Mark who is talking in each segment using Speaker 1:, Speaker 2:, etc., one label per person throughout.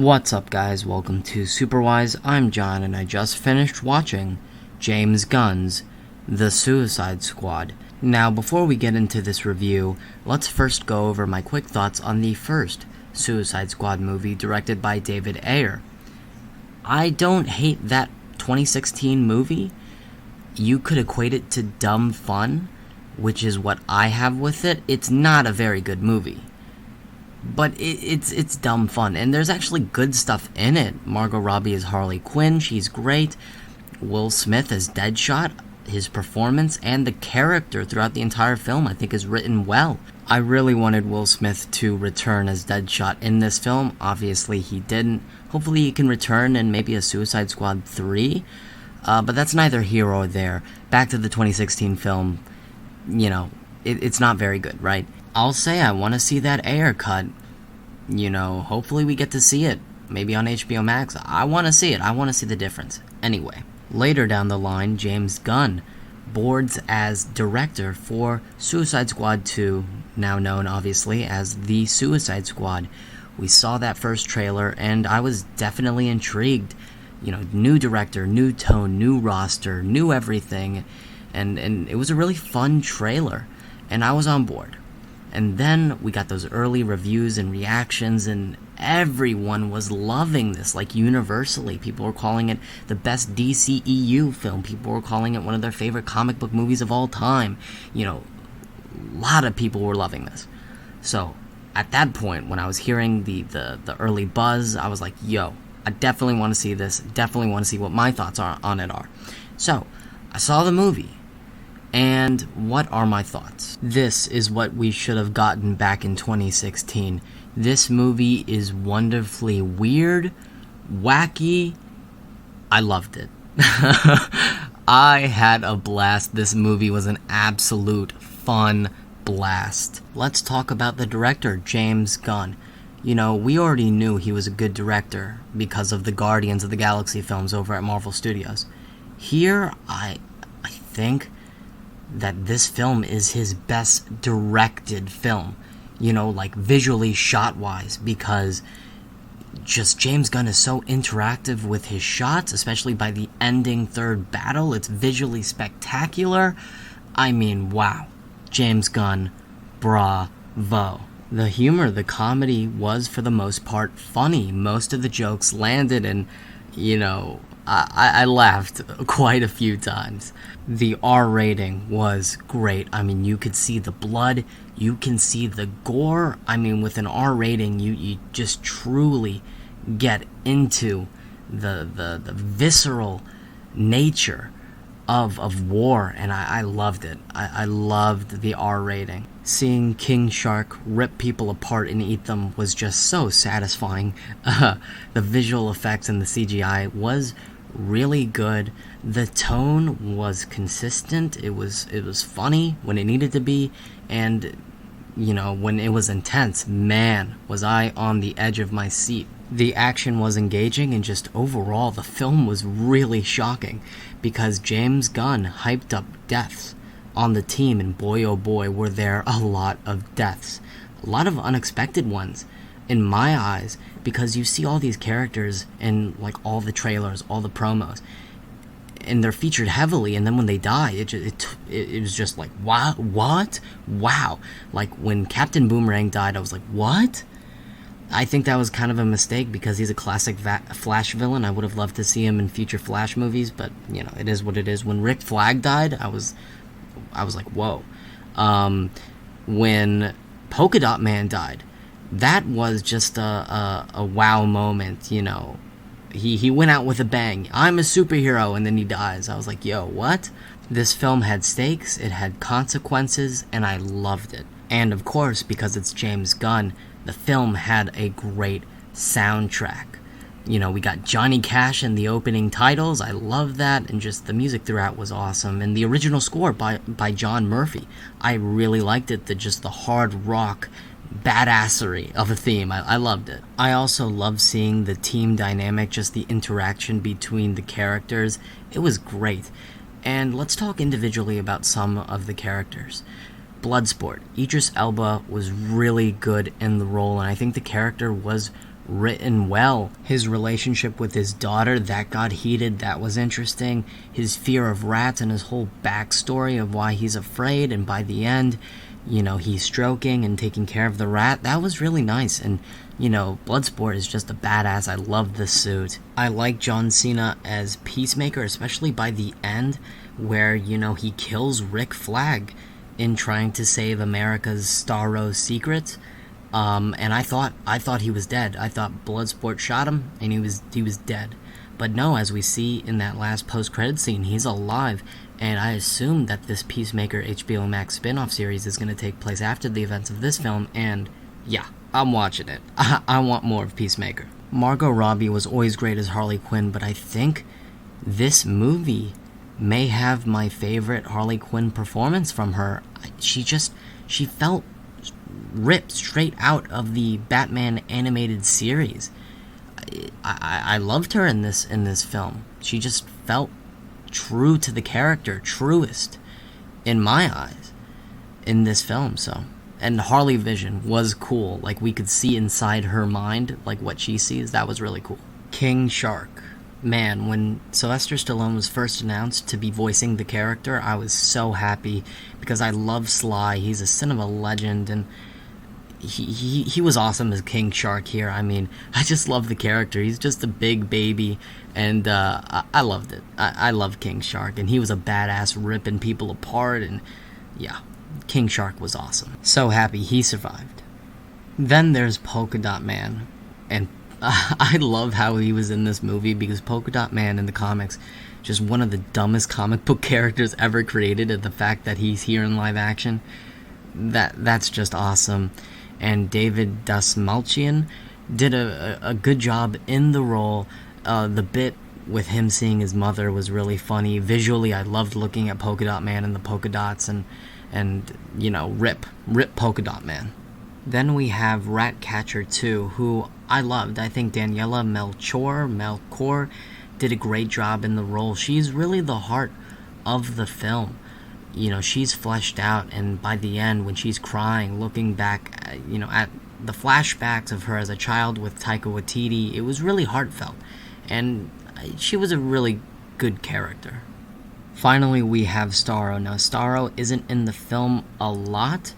Speaker 1: What's up, guys? Welcome to Superwise. I'm John, and I just finished watching James Gunn's The Suicide Squad. Now, before we get into this review, let's first go over my quick thoughts on the first Suicide Squad movie directed by David Ayer. I don't hate that 2016 movie. You could equate it to dumb fun, which is what I have with it. It's not a very good movie. But it's dumb fun, and there's actually good stuff in it. Margot Robbie is Harley Quinn, she's great. Will Smith as Deadshot, his performance and the character throughout the entire film I think is written well. I really wanted Will Smith to return as Deadshot in this film. Obviously he didn't. Hopefully he can return in maybe a Suicide Squad 3. But that's neither here or there. Back to the 2016 film, it's not very good, right? I'll say I want to see that Ayer cut. Hopefully we get to see it. Maybe on HBO Max. I want to see it. I want to see the difference. Anyway, later down the line, James Gunn boards as director for Suicide Squad 2, now known obviously as The Suicide Squad. We saw that first trailer and I was definitely intrigued. New director, new tone, new roster, new everything. And it was a really fun trailer. And I was on board. And then we got those early reviews and reactions, and everyone was loving this, like universally. People were calling it the best DCEU film. People were calling it one of their favorite comic book movies of all time. A lot of people were loving this. So, at that point, when I was hearing the early buzz, I was like, yo, I definitely want to see this. Definitely want to see what my thoughts on it are. So, I saw the movie. And what are my thoughts? This is what we should have gotten back in 2016. This movie is wonderfully weird, wacky. I loved it. I had a blast. This movie was an absolute fun blast. Let's talk about the director, James Gunn. We already knew he was a good director because of the Guardians of the Galaxy films over at Marvel Studios. Here, I think that this film is his best directed film, like visually shot-wise, because just James Gunn is so interactive with his shots, especially by the ending third battle. It's visually spectacular. I mean, wow. James Gunn, bravo. The humor, the comedy was, for the most part, funny. Most of the jokes landed, and, I laughed quite a few times. The R rating was great. I mean, you could see the blood, you can see the gore. I mean, with an R rating, you just truly get into the visceral nature of war, and I loved it. I loved the R rating. Seeing King Shark rip people apart and eat them was just so satisfying. The visual effects and the CGI was really good. The tone was consistent. It was funny when it needed to be, and when it was intense, man, was I on the edge of my seat. The action was engaging, and just overall the film was really shocking because James Gunn hyped up deaths on the team, and boy oh boy were there a lot of deaths. A lot of unexpected ones in my eyes, because you see all these characters in like all the trailers, all the promos, and they're featured heavily, and then when they die, it was just like, what? Wow. Like when Captain Boomerang died, I was like, what? I think that was kind of a mistake because he's a classic Flash villain. I would have loved to see him in future Flash movies, but it is what it is. When Rick Flag died, I was like, whoa. When Polka Dot Man died, that was just a wow moment. He went out with a bang. I'm a superhero, and then he dies. I was like, yo, what? This film had stakes, it had consequences, and I loved it. And of course, because it's James Gunn, the film had a great soundtrack. We got Johnny Cash in the opening titles. I love that, and just the music throughout was awesome. And the original score by John Murphy, I really liked it. The hard rock badassery of a theme. I loved it. I also love seeing the team dynamic, just the interaction between the characters. It was great. And let's talk individually about some of the characters. Bloodsport. Idris Elba was really good in the role, and I think the character was written well. His relationship with his daughter, that got heated, that was interesting. His fear of rats and his whole backstory of why he's afraid, and by the end, he's stroking and taking care of the rat. That was really nice. And, Bloodsport is just a badass. I love the suit. I like John Cena as Peacemaker, especially by the end, where, he kills Rick Flag in trying to save America's Starro secret. And I thought he was dead. I thought Bloodsport shot him, and he was dead. But no, as we see in that last post-credit scene, he's alive. And I assume that this Peacemaker HBO Max spin-off series is going to take place after the events of this film, and yeah, I'm watching it. I want more of Peacemaker. Margot Robbie was always great as Harley Quinn, but I think this movie may have my favorite Harley Quinn performance from her. She felt ripped straight out of the Batman animated series. I loved her in this film. She just felt true to the character, truest in my eyes in this film. So, and Harley Vision was cool. Like, we could see inside her mind, like what she sees. That was really cool. King Shark. Man, when Sylvester Stallone was first announced to be voicing the character, I was so happy because I love Sly. He's a cinema legend, and he was awesome as King Shark here. I mean, I just love the character. He's just a big baby, and I loved it. I love King Shark, and he was a badass ripping people apart, and yeah, King Shark was awesome. So happy he survived. Then there's Polka Dot Man, and I love how he was in this movie because Polka Dot Man in the comics, just one of the dumbest comic book characters ever created, and the fact that he's here in live action, that's just awesome. And David Dastmalchian did a good job in the role. The bit with him seeing his mother was really funny. Visually, I loved looking at Polka Dot Man and the polka dots, and rip Polka Dot Man. Then we have Ratcatcher 2, who I loved. I think Daniela Melchior did a great job in the role. She's really the heart of the film. She's fleshed out, and by the end, when she's crying, looking back, at the flashbacks of her as a child with Taika Waititi, it was really heartfelt, and she was a really good character. Finally, we have Starro. Now, Starro isn't in the film a lot,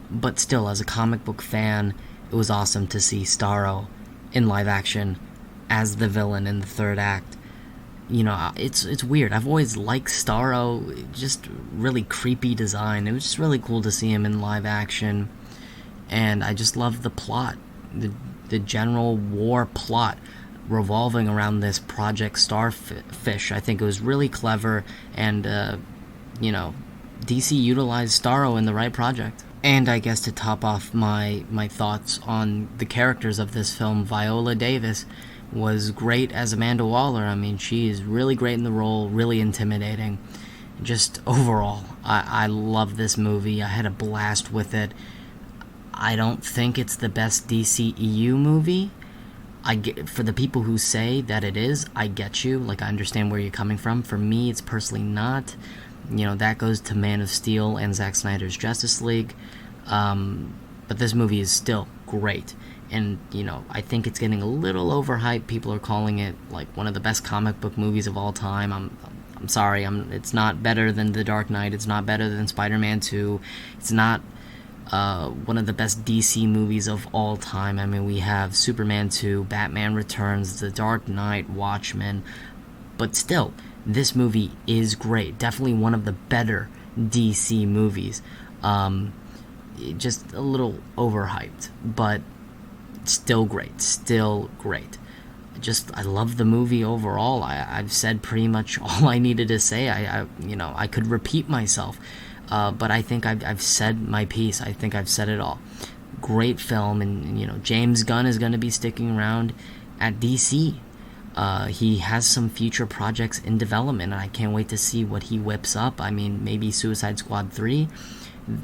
Speaker 1: but still, as a comic book fan, it was awesome to see Starro in live action as the villain in the third act. It's weird. I've always liked Starro, just really creepy design. It was just really cool to see him in live action, and I just love the plot, the general war plot revolving around this Project Starfish. I think it was really clever, and DC utilized Starro in the right project. And I guess to top off my thoughts on the characters of this film, Viola Davis was great as Amanda Waller. I mean, she is really great in the role, really intimidating. Just overall, I love this movie. I had a blast with it. I don't think it's the best DCEU movie. For the people who say that it is, I get you. Like, I understand where you're coming from. For me, it's personally not. That goes to Man of Steel and Zack Snyder's Justice League. But this movie is still great. And, I think it's getting a little overhyped. People are calling it, like, one of the best comic book movies of all time. I'm sorry. It's not better than The Dark Knight. It's not better than Spider-Man 2. It's not one of the best DC movies of all time. I mean, we have Superman 2, Batman Returns, The Dark Knight, Watchmen. But still, this movie is great. Definitely one of the better DC movies. Just a little overhyped, but still great. I love the movie overall. I've said pretty much all I needed to say. I could repeat myself, but I think I've said my piece. I think I've said it all. Great film, and James Gunn is going to be sticking around at DC. He has some future projects in development, and I can't wait to see what he whips up. I mean, maybe Suicide Squad 3.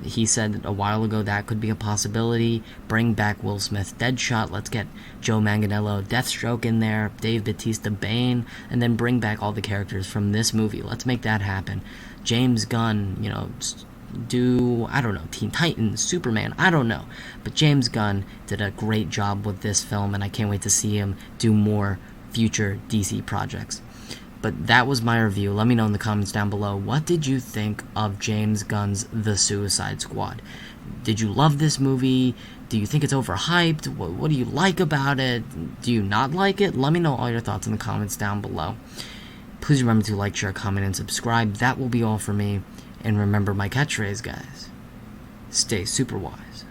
Speaker 1: He said a while ago that could be a possibility. Bring back Will Smith Deadshot. Let's get Joe Manganiello Deathstroke in there, Dave Bautista Bane, and then bring back all the characters from this movie. Let's make that happen. James Gunn, do, I don't know, Teen Titans, Superman, I don't know. But James Gunn did a great job with this film, and I can't wait to see him do more future DC projects. But that was my review. Let me know in the comments down below, what did you think of James Gunn's The Suicide Squad? Did you love this movie? Do you think it's overhyped? What do you like about it? Do you not like it? Let me know all your thoughts in the comments down below. Please remember to like, share, comment, and subscribe. That will be all for me. And remember my catchphrase, guys. Stay super wise.